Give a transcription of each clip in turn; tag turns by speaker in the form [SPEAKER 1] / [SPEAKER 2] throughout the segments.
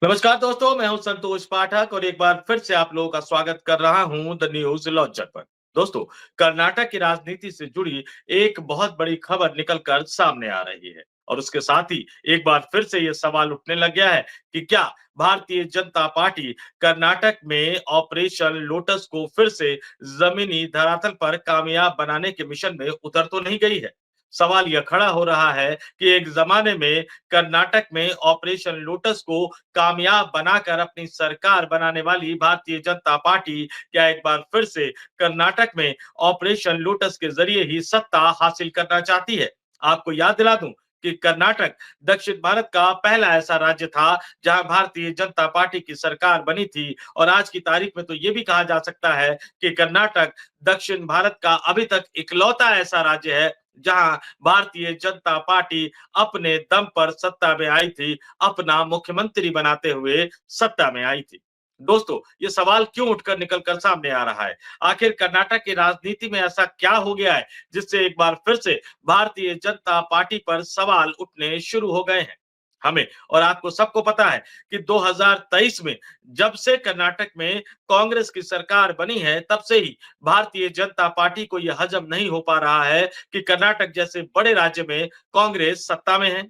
[SPEAKER 1] नमस्कार दोस्तों, मैं हूं संतोष पाठक और एक बार फिर से आप लोगों का स्वागत कर रहा हूं द न्यूज लॉन्चर पर। दोस्तों, कर्नाटक की राजनीति से जुड़ी एक बहुत बड़ी खबर निकलकर सामने आ रही है और उसके साथ ही एक बार फिर से ये सवाल उठने लग गया है कि क्या भारतीय जनता पार्टी कर्नाटक में ऑपरेशन लोटस को फिर से जमीनी धरातल पर कामयाब बनाने के मिशन में उतर तो नहीं गई है। सवाल यह खड़ा हो रहा है कि एक जमाने में कर्नाटक में ऑपरेशन लोटस को कामयाब बनाकर अपनी सरकार बनाने वाली भारतीय जनता पार्टी क्या एक बार फिर से कर्नाटक में ऑपरेशन लोटस के जरिए ही सत्ता हासिल करना चाहती है। आपको याद दिला दूं कि कर्नाटक दक्षिण भारत का पहला ऐसा राज्य था जहां भारतीय जनता पार्टी की सरकार बनी थी और आज की तारीख में तो ये भी कहा जा सकता है कि कर्नाटक दक्षिण भारत का अभी तक इकलौता ऐसा राज्य है जहां भारतीय जनता पार्टी अपने दम पर सत्ता में आई थी, अपना मुख्यमंत्री बनाते हुए सत्ता में आई थी। दोस्तों, ये सवाल क्यों उठकर निकल कर सामने आ रहा है? आखिर कर्नाटक की राजनीति में ऐसा क्या हो गया है जिससे एक बार फिर से भारतीय जनता पार्टी पर सवाल उठने शुरू हो गए हैं? हमें और आपको सबको पता है कि 2023 में जब से कर्नाटक में कांग्रेस की सरकार बनी है, तब से ही भारतीय जनता पार्टी को यह हजम नहीं हो पा रहा है कि कर्नाटक जैसे बड़े राज्य में कांग्रेस सत्ता में है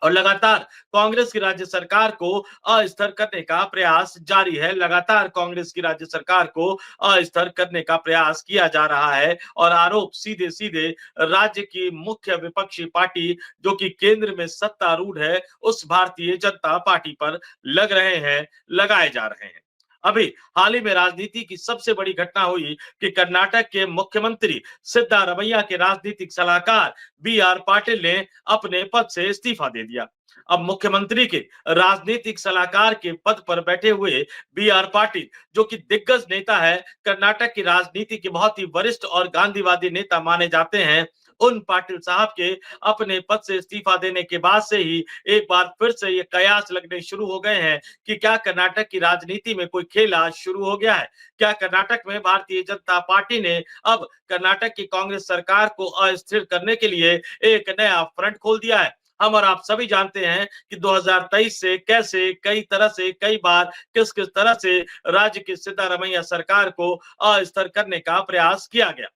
[SPEAKER 1] और लगातार कांग्रेस की राज्य सरकार को अस्थिर करने का प्रयास जारी है। लगातार कांग्रेस की राज्य सरकार को अस्थिर करने का प्रयास किया जा रहा है और आरोप सीधे सीधे राज्य की मुख्य विपक्षी पार्टी जो कि केंद्र में सत्तारूढ़ है उस भारतीय जनता पार्टी पर लग रहे हैं, लगाए जा रहे हैं। अभी हाल ही में राजनीति की सबसे बड़ी घटना हुई कि कर्नाटक के मुख्यमंत्री सिद्धारमैया के राजनीतिक सलाहकार बी आर पाटिल ने अपने पद से इस्तीफा दे दिया। अब मुख्यमंत्री के राजनीतिक सलाहकार के पद पर बैठे हुए बी आर पाटिल जो कि दिग्गज नेता है, कर्नाटक की राजनीति के बहुत ही वरिष्ठ और गांधीवादी नेता माने जाते हैं, उन पाटिल साहब के अपने पद से इस्तीफा देने के बाद से ही एक बार फिर से ये कयास लगने शुरू हो गए हैं कि क्या कर्नाटक की राजनीति में कोई खेला शुरू हो गया है? क्या कर्नाटक में भारतीय जनता पार्टी ने अब कर्नाटक की कांग्रेस सरकार को अस्थिर करने के लिए एक नया फ्रंट खोल दिया है? हम और आप सभी जानते हैं कि 2023 से कैसे कई तरह से कई बार किस किस तरह से राज्य की सिद्धारमैया सरकार को अस्थिर करने का प्रयास किया गया।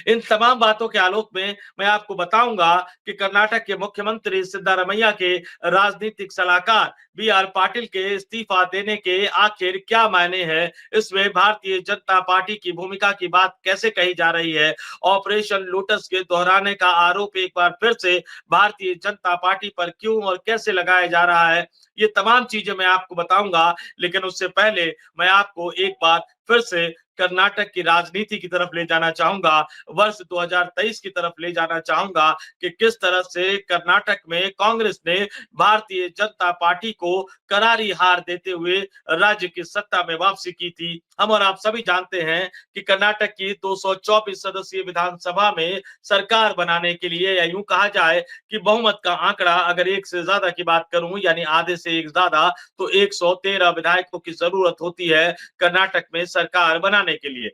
[SPEAKER 1] इन तमाम बातों के आलोक में मैं आपको बताऊंगा कि कर्नाटक के मुख्यमंत्री सिद्धारमैया के राजनीतिक सलाहकार बी आर पाटिल के इस्तीफा देने के आखिर क्या मायने हैं, इसमें भारतीय जनता पार्टी की भूमिका की बात कैसे कही जा रही है, ऑपरेशन लोटस के दोहराने का आरोप एक बार फिर से भारतीय जनता पार्टी पर क्यों और कैसे लगाया जा रहा है, ये तमाम चीजें मैं आपको बताऊंगा। लेकिन उससे पहले मैं आपको एक बार फिर से कर्नाटक की राजनीति की तरफ ले जाना चाहूंगा, वर्ष 2023 की तरफ ले जाना चाहूंगा कि किस तरह से कर्नाटक में कांग्रेस ने भारतीय जनता पार्टी को करारी हार देते हुए राज्य की सत्ता में वापसी की थी। हम और आप सभी जानते हैं कि कर्नाटक की 224 सदस्यीय विधानसभा में सरकार बनाने के लिए या यूं कहा जाए कि बहुमत का आंकड़ा अगर एक से ज्यादा की बात करूं यानी आधे से एक ज्यादा, तो 113 विधायकों की जरूरत होती है कर्नाटक में सरकार बनाने के लिए।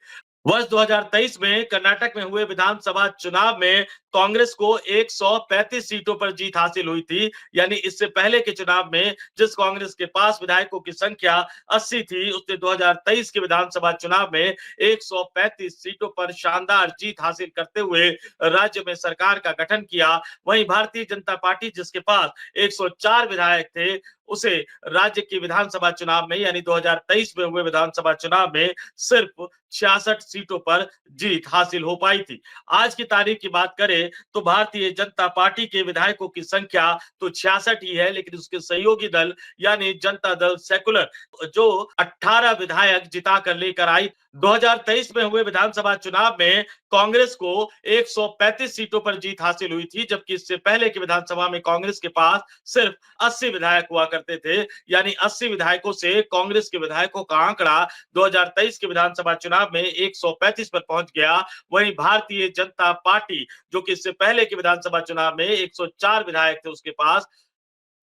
[SPEAKER 1] वर्ष 2023 में कर्नाटक में हुए विधानसभा चुनाव में कांग्रेस को 135 सीटों पर जीत हासिल हुई थी। यानी इससे पहले के चुनाव में जिस कांग्रेस के पास विधायकों की संख्या 80 थी, उसने 2023 के विधानसभा चुनाव में 135 सीटों पर शानदार जीत हासिल करते हुए राज्य में सरकार का गठन किया। वहीं भारतीय जनता पार्टी जिसके पास 104 विधायक थे, उसे राज्य की विधानसभा चुनाव में यानी 2023 में हुए विधानसभा चुनाव में सिर्फ 66 सीटों पर जीत हासिल हो पाई थी। आज की तारीख की बात करें तो भारतीय जनता पार्टी के विधायकों की संख्या तो 66 ही है, लेकिन उसके सहयोगी दल यानी जनता दल सेकुलर जो 18 विधायक जिता कर लेकर आई। 2023 में हुए विधानसभा चुनाव में कांग्रेस को 135 सीटों पर जीत हासिल हुई थी, जबकि इससे पहले की विधानसभा में कांग्रेस के पास सिर्फ 80 विधायक हुआ करते थे। यानी 80 विधायकों से कांग्रेस के विधायकों का आंकड़ा 2023 के विधानसभा चुनाव में 135 पर पहुंच गया। वहीं भारतीय जनता पार्टी जो कि इससे पहले के विधानसभा चुनाव में 104 विधायक थे उसके पास,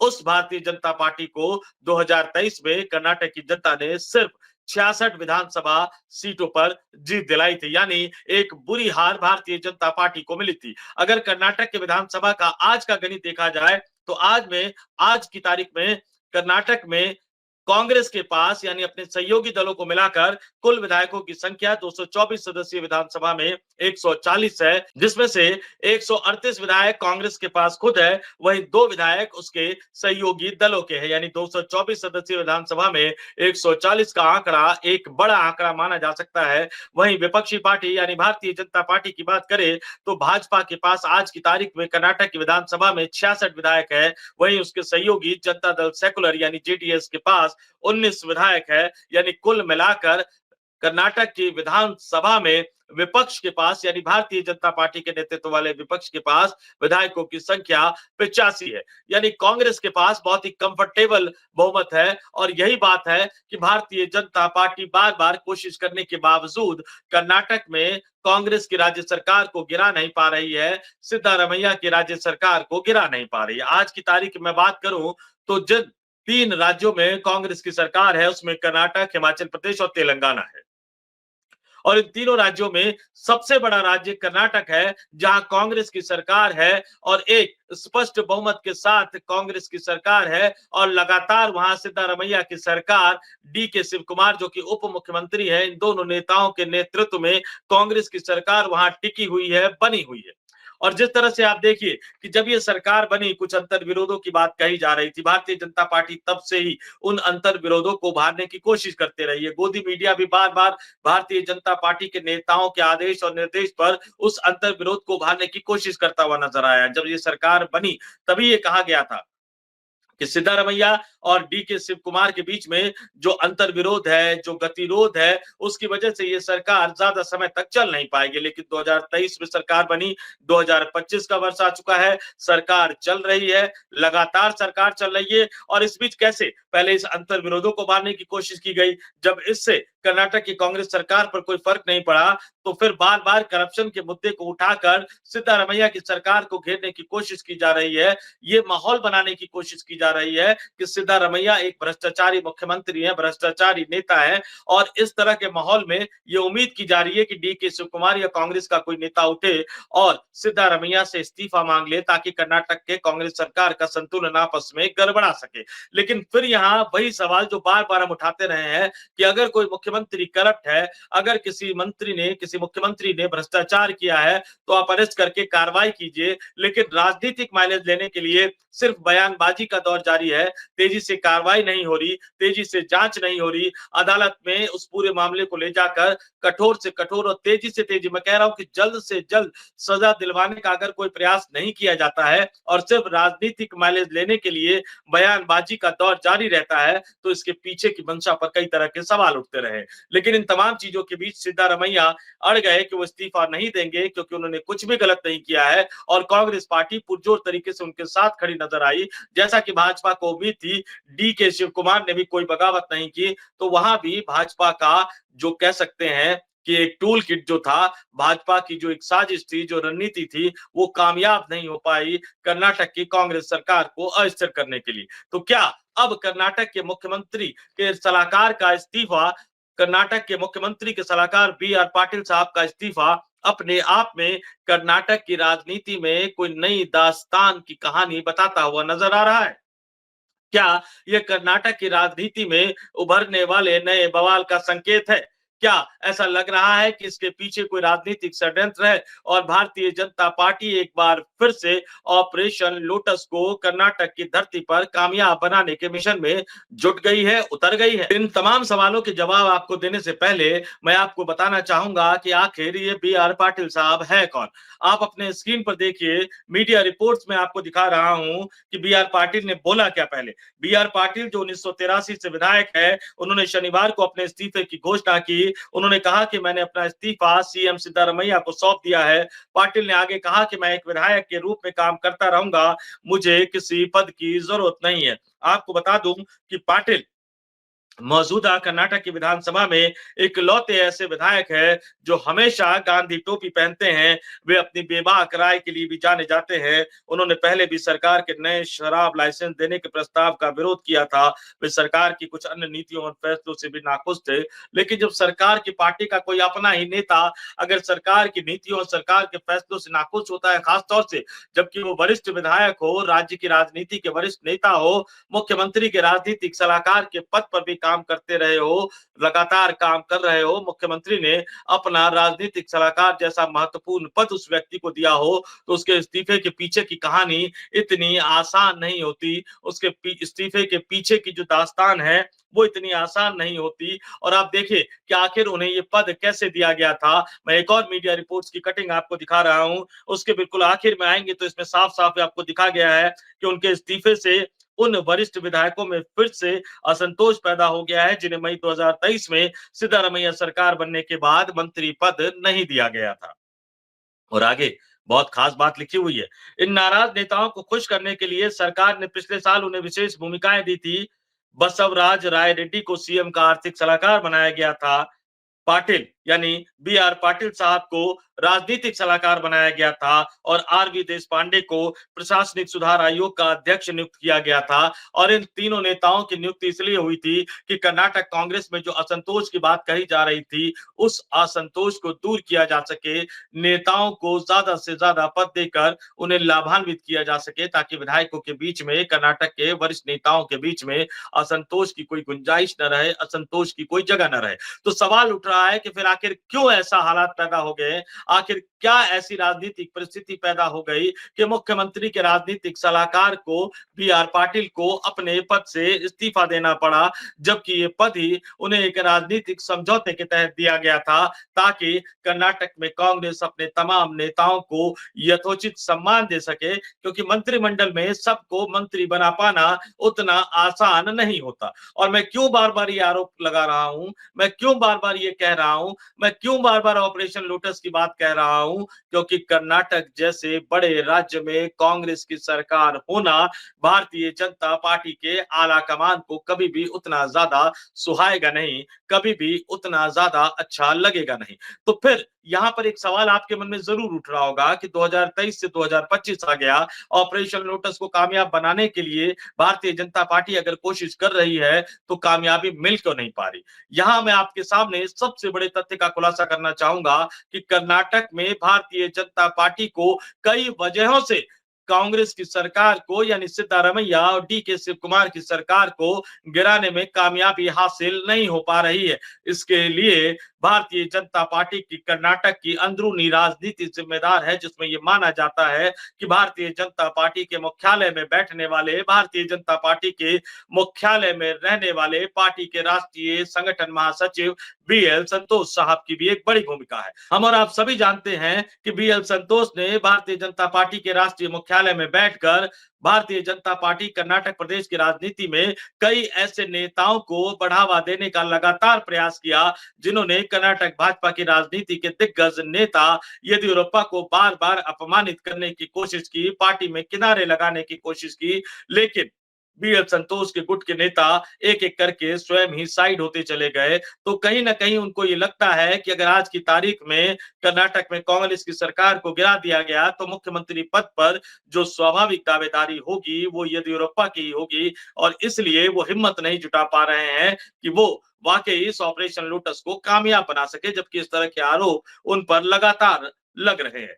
[SPEAKER 1] उस भारतीय जनता पार्टी को 2023 में कर्नाटक की जनता ने सिर्फ 66 विधानसभा सीटों पर जीत दिलाई थी। यानी एक बुरी हार भारतीय जनता पार्टी को मिली थी। अगर कर्नाटक के विधानसभा का आज का गणित देखा जाए तो आज की तारीख में कर्नाटक में कांग्रेस के पास यानी अपने सहयोगी दलों को मिलाकर कुल विधायकों की संख्या 224 सदस्यीय विधानसभा में 140 है, जिसमें से 138 विधायक कांग्रेस के पास खुद है, वहीं 2 विधायक उसके सहयोगी दलों के हैं। यानी 224 सदस्यीय विधानसभा में 140 का आंकड़ा एक बड़ा आंकड़ा माना जा सकता है। वहीं विपक्षी पार्टी यानी भारतीय जनता पार्टी की बात करें तो भाजपा के पास आज की तारीख में कर्नाटक की विधानसभा में 66 विधायक है, वहीं उसके सहयोगी जनता दल सेकुलर यानी जेडीएस के पास 19 विधायक है। यानी कुल मिलाकर कर्नाटक की विधानसभा में विपक्ष के पास यानी भारतीय जनता पार्टी के नेतृत्व वाले विपक्ष के पास विधायकों की संख्या 85 है। यानी कांग्रेस के पास बहुत ही कंफर्टेबल बहुमत है और यही बात है कि भारतीय जनता पार्टी बार-बार कोशिश करने के बावजूद कर्नाटक में कांग्रेस की राज्य सरकार को गिरा नहीं पा रही है, सिद्धारमैया की राज्य सरकार को गिरा नहीं पा रही है। आज की तारीख में बात करूं तो जिन 3 राज्यों में कांग्रेस की सरकार है उसमें कर्नाटक, हिमाचल प्रदेश और तेलंगाना है। और इन तीनों राज्यों में सबसे बड़ा राज्य कर्नाटक है, जहां कांग्रेस की सरकार है और एक स्पष्ट बहुमत के साथ कांग्रेस की सरकार है और लगातार वहां सिद्धारमैया की सरकार डी के शिव कुमार जो कि उप मुख्यमंत्री है, इन दोनों नेताओं के नेतृत्व में कांग्रेस की सरकार वहां टिकी हुई है, बनी हुई है। और जिस तरह से आप देखिए कि जब ये सरकार बनी कुछ अंतर विरोधों की बात कही जा रही थी, भारतीय जनता पार्टी तब से ही उन अंतर विरोधों को उभारने की कोशिश करते रही है। गोदी मीडिया भी बार-बार भारतीय जनता पार्टी के नेताओं के आदेश और निर्देश पर उस अंतर विरोध को उभारने की कोशिश करता हुआ नजर आया। जब ये सरकार बनी तभी ये कहा गया था कि सिद्धारमैया और डी के शिव कुमार के बीच में जो अंतर विरोध है, जो गतिरोध है, उसकी वजह से ये सरकार ज्यादा समय तक चल नहीं पाएगी। लेकिन 2023 में सरकार बनी, 2025 का वर्ष आ चुका है, सरकार चल रही है, लगातार सरकार चल रही है और इस बीच कैसे पहले इस अंतर विरोधों को मारने की कोशिश की गई, जब इससे कर्नाटक की कांग्रेस सरकार पर कोई फर्क नहीं पड़ा, तो फिर बार-बार करप्शन के मुद्दे को उठाकर सिद्धारमैया की सरकार को घेरने की कोशिश की जा रही है। ये माहौल बनाने की कोशिश की जा रही है कि सिद्धारमैया एक भ्रष्टाचारी मुख्यमंत्री है, भ्रष्टाचारी नेता है और इस तरह के माहौल में ये उम्मीद की जा रही है कि डी के शिव कुमार या कांग्रेस का कोई नेता उठे और सिद्धारमैया से इस्तीफा मांग ले ताकि कर्नाटक के कांग्रेस सरकार का संतुलन आपस में गड़बड़ा सके। लेकिन फिर यहाँ वही सवाल जो बार-बार हम उठाते रहे हैं कि अगर कोई मुख्यमंत्री करप्ट है, अगर किसी मुख्यमंत्री ने भ्रष्टाचार किया है, तो आप अरेस्ट करके कार्रवाई कीजिए। लेकिन राजनीतिक माइलेज लेने के लिए सिर्फ बयानबाजी का दौर जारी है, तेजी से कार्रवाई नहीं हो रही, तेजी से जांच नहीं हो रही, अदालत में उस पूरे मामले को ले जाकर कठोर से कठोर और तेजी से तेजी, मैं कह रहा हूं कि जल्द से जल्द सजा दिलवाने का अगर कोई प्रयास नहीं किया जाता है और सिर्फ राजनीतिक माइलेज लेने के लिए बयानबाजी का दौर जारी रहता है, तो इसके पीछे की मंशा पर कई तरह के सवाल उठते रहे। लेकिन इन तमाम चीजों के बीच सिद्धारमैया अड़ गए कि वो इस्तीफा नहीं देंगे क्योंकि उन्होंने कुछ भी गलत नहीं किया है और कांग्रेस पार्टी पुरजोर तरीके से उनके साथ खड़ी नजर आई। जैसा कि भाजपा को उम्मीद थी, डी के शिव कुमार ने भी कोई बगावत नहीं की, तो वहां भी भाजपा का जो कह सकते हैं कि एक टूल किट जो था, भाजपा की जो एक साजिश थी, जो रणनीति थी, वो कामयाब नहीं हो पाई कर्नाटक की कांग्रेस सरकार को अस्थिर करने के लिए। तो क्या अब कर्नाटक के मुख्यमंत्री के सलाहकार का इस्तीफा, कर्नाटक के मुख्यमंत्री के सलाहकार बी आर पाटिल साहब का इस्तीफा अपने आप में कर्नाटक की राजनीति में कोई नई दास्तान की कहानी बताता हुआ नजर आ रहा है? क्या ये कर्नाटक की राजनीति में उभरने वाले नए बवाल का संकेत है? क्या ऐसा लग रहा है कि इसके पीछे कोई राजनीतिक षड्यंत्र है और भारतीय जनता पार्टी एक बार फिर से ऑपरेशन लोटस को कर्नाटक की धरती पर कामयाब बनाने के मिशन में जुट गई है, उतर गई है? इन तमाम सवालों के जवाब आपको देने से पहले मैं आपको बताना चाहूंगा कि आखिर ये बी आर पाटिल साहब है कौन? आप अपने स्क्रीन पर देखिए, मीडिया रिपोर्ट्स में आपको दिखा रहा हूं कि बी आर पाटिल ने बोला क्या पहले। बी आर पाटिल जो 1983 से विधायक है, उन्होंने शनिवार को अपने इस्तीफे की घोषणा की। उन्होंने कहा कि मैंने अपना इस्तीफा सीएम सिद्धारमैया को सौंप दिया है। पाटिल ने आगे कहा कि मैं एक विधायक के रूप में काम करता रहूंगा, मुझे किसी पद की जरूरत नहीं है। आपको बता दूं कि पाटिल मौजूदा कर्नाटक की विधानसभा में इकलौते ऐसे विधायक हैं जो हमेशा गांधी टोपी पहनते हैं। वे अपनी बेबाक राय के लिए भी जाने जाते हैं। उन्होंने पहले भी सरकार के नए शराब लाइसेंस देने के प्रस्ताव का विरोध किया था। वे सरकार की कुछ अन्य नीतियों और फैसलों से भी नाखुश थे। लेकिन जब सरकार की पार्टी का कोई अपना ही नेता अगर सरकार की नीतियों और सरकार के फैसलों से नाखुश होता है, खासतौर से जबकि वो वरिष्ठ विधायक हो, राज्य की राजनीति के वरिष्ठ नेता हो, मुख्यमंत्री के राजनीतिक सलाहकार के पद पर भी काम करते रहे हो, लगातार काम कर रहे हो, मुख्यमंत्री ने अपना राजनीतिक सलाहकार जैसा महत्वपूर्ण पद उस व्यक्ति को दिया हो, तो उसके इस्तीफे के पीछे की कहानी इतनी आसान नहीं होती। उसके इस्तीफे के पीछे की जो दास्तान है, वो इतनी आसान नहीं होती। और आप देखिए कि आखिर उन्हें ये पद कैसे दिया गया था। मैं एक और मीडिया रिपोर्ट्स की कटिंग आपको दिखा रहा हूं। उसके बिल्कुल आखिर में आएंगे तो इसमें साफ-साफ आपको दिखा गया है कि उनके इस्तीफे से उन वरिष्ठ विधायकों में फिर से असंतोष पैदा हो गया है, जिन्हें मई 2023 में सिद्धारमैया सरकार बनने के बाद मंत्री पद नहीं दिया गया था। और आगे बहुत खास बात लिखी हुई है। इन नाराज नेताओं को खुश करने के लिए सरकार ने पिछले साल उन्हें विशेष भूमिकाएं दी थी। बसवराज राय रेड्डी को सीएम का आर्थिक सलाहकार बनाया गया था। पाटिल यानी बी.आर. पाटिल साहब को राजनीतिक सलाहकार बनाया गया था और आर.वी. देशपांडे को प्रशासनिक सुधार आयोग का अध्यक्ष नियुक्त किया गया था। और इन तीनों नेताओं की नियुक्ति इसलिए हुई थी कि कर्नाटक कांग्रेस में जो असंतोष की बात कही जा रही थी, उस असंतोष को दूर किया जा सके, नेताओं को ज्यादा से ज्यादा पद देकर उन्हें लाभान्वित किया जा सके, ताकि विधायकों के बीच में, कर्नाटक के वरिष्ठ नेताओं के बीच में असंतोष की कोई गुंजाइश न रहे, असंतोष की कोई जगह न रहे। तो सवाल उठ रहा है कि फिर आखिर क्यों ऐसा हालात पैदा हो गए? आखिर क्या ऐसी राजनीतिक परिस्थिति पैदा हो गई कि मुख्यमंत्री के राजनीतिक सलाहकार को बी.आर. पाटिल को अपने पद से इस्तीफा देना पड़ा, जबकि ये पद ही उन्हें एक राजनीतिक समझौते के तहत दिया गया था, ताकि कर्नाटक में कांग्रेस अपने तमाम नेताओं को यथोचित सम्मान दे सके, क्योंकि मंत्रिमंडल में सबको मंत्री बना पाना उतना आसान नहीं होता। और मैं क्यों बार-बार ये आरोप लगा रहा हूं, मैं क्यों बार-बार ये कह रहा हूं, मैं क्यों बार-बार ऑपरेशन लोटस की बात कह रहा हूं, क्योंकि कर्नाटक जैसे बड़े राज्य में कांग्रेस की सरकार होना भारतीय जनता पार्टी के आला कमान को कभी भी उतना ज्यादा सुहाएगा नहीं, कभी भी उतना ज्यादा अच्छा लगेगा नहीं। तो फिर यहाँ पर एक सवाल आपके मन में जरूर उठ रहा होगा कि 2023 से 2025 आ गया, ऑपरेशन लोटस को कामयाब बनाने के लिए भारतीय जनता पार्टी अगर कोशिश कर रही है, तो कामयाबी मिल क्यों नहीं पा रही? यहां मैं आपके सामने सबसे बड़े तथ्य का खुलासा करना चाहूंगा कि कर्नाटक में भारतीय जनता पार्टी को कई वजहों से कांग्रेस की सरकार को, यानी सिद्धारमैया और डी.के. शिव कुमार की सरकार को गिराने में कामयाबी हासिल नहीं हो पा रही है। इसके लिए भारतीय जनता पार्टी की कर्नाटक की अंदरूनी राजनीति जिम्मेदार है, जिसमें यह माना जाता है कि भारतीय जनता पार्टी के मुख्यालय में बैठने वाले, भारतीय जनता पार्टी के मुख्यालय में रहने वाले पार्टी के राष्ट्रीय संगठन महासचिव बी.एल. संतोष साहब की भी एक बड़ी भूमिका है। हम और आप सभी जानते हैं कि बी.एल. संतोष ने भारतीय जनता पार्टी के राष्ट्रीय मुख्यालय में बैठकर भारतीय जनता पार्टी कर्नाटक प्रदेश की राजनीति में कई ऐसे नेताओं को बढ़ावा देने का लगातार प्रयास किया, जिन्होंने कर्नाटक भाजपा की राजनीति के दिग्गज नेता येदियुरप्पा को बार बार अपमानित करने की कोशिश की, पार्टी में किनारे लगाने की कोशिश की। लेकिन बी.एल. संतोष के गुट के नेता एक एक करके स्वयं ही साइड होते चले गए। तो कहीं ना कहीं उनको ये लगता है कि अगर आज की तारीख में कर्नाटक में कांग्रेस की सरकार को गिरा दिया गया, तो मुख्यमंत्री पद पर जो स्वाभाविक दावेदारी होगी वो येदियुरप्पा की होगी, और इसलिए वो हिम्मत नहीं जुटा पा रहे हैं कि वो वाकई इस ऑपरेशन लोटस को कामयाब बना सके, जबकि इस तरह के आरोप उन पर लगातार लग रहे हैं।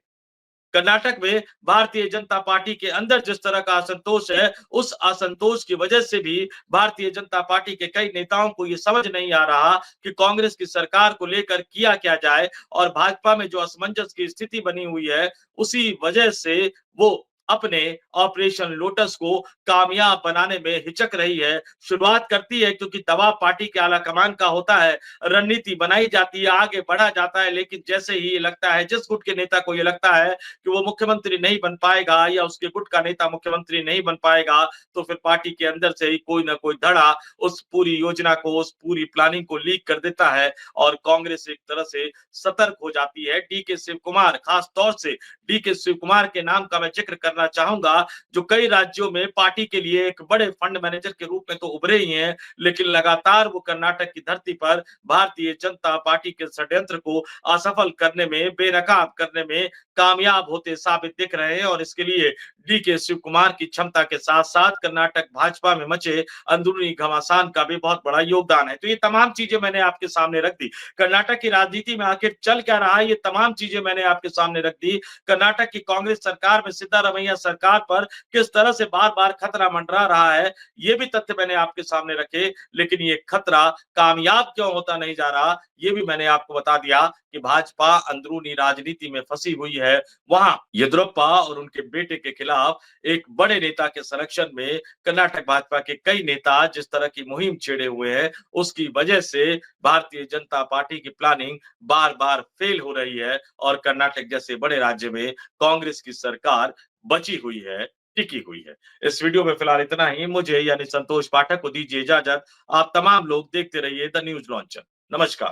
[SPEAKER 1] कर्नाटक में भारतीय जनता पार्टी के अंदर जिस तरह का असंतोष है, उस असंतोष की वजह से भी भारतीय जनता पार्टी के कई नेताओं को यह समझ नहीं आ रहा कि कांग्रेस की सरकार को लेकर किया क्या जाए, और भाजपा में जो असमंजस की स्थिति बनी हुई है, उसी वजह से वो अपने ऑपरेशन लोटस को कामयाब बनाने में हिचक रही है। शुरुआत करती है क्योंकि दबाव पार्टी के आला कमान का होता है, रणनीति बनाई जाती है, आगे बढ़ा जाता है, लेकिन जैसे ही लगता है, जिस गुट के नेता को ये लगता है कि वो मुख्यमंत्री नहीं बन पाएगा या उसके गुट का नेता मुख्यमंत्री नहीं बन पाएगा, तो फिर पार्टी के अंदर से ही कोई ना कोई धड़ा उस पूरी योजना को, उस पूरी प्लानिंग को लीक कर देता है, और कांग्रेस एक तरह से सतर्क हो जाती है। डी.के. शिव कुमार, खास तौर से डी.के. शिव कुमार के नाम का मैं जिक्र करना करना चाहूंगा, जो कई राज्यों में पार्टी के लिए एक बड़े फंड मैनेजर के रूप में तो उभरे ही हैं, लेकिन लगातार वो कर्नाटक की धरती पर भारतीय जनता पार्टी के षड्यंत्र को असफल करने में, बेनकाब करने में कामयाब होते साबित दिख रहे हैं और इसके लिए डीके शिव कुमार की क्षमता के साथ-साथ कर्नाटक भाजपा में मचे अंदरूनी घमासान का भी बहुत बड़ा योगदान है। तो ये तमाम चीजें मैंने आपके सामने रख दी। कर्नाटक की राजनीति में आखिर चल क्या रहा है, ये तमाम चीजें मैंने आपके सामने रख दी। कर्नाटक की कांग्रेस सरकार में सिद्धारमैया सरकार पर किस तरह से बार-बार खतरा मंडरा रहा है, ये भी तथ्य मैंने आपके सामने रखे। लेकिन ये खतरा कामयाब क्यों होता नहीं जा रहा, ये भी मैंने आपको बता दिया कि भाजपा अंदरूनी राजनीति में फंसी हुई है। वहां येदियुरप्पा और उनके बेटे के खिलाफ एक बड़े नेता के संरक्षण में कर्नाटक भाजपा के कई नेता जिस तरह की मुहिम छेड़े हुए हैं, उसकी वजह से भारतीय जनता पार्टी की प्लानिंग बार-बार फेल हो रही है और कर्नाटक जैसे बड़े राज्य में कांग्रेस की सरकार बची हुई है, टिकी हुई है। इस वीडियो में फिलहाल इतना ही। मुझे यानी संतोष पाठक को दीजिए इजाजत। आप तमाम लोग देखते रहिए द न्यूज़ लॉन्चर। नमस्कार।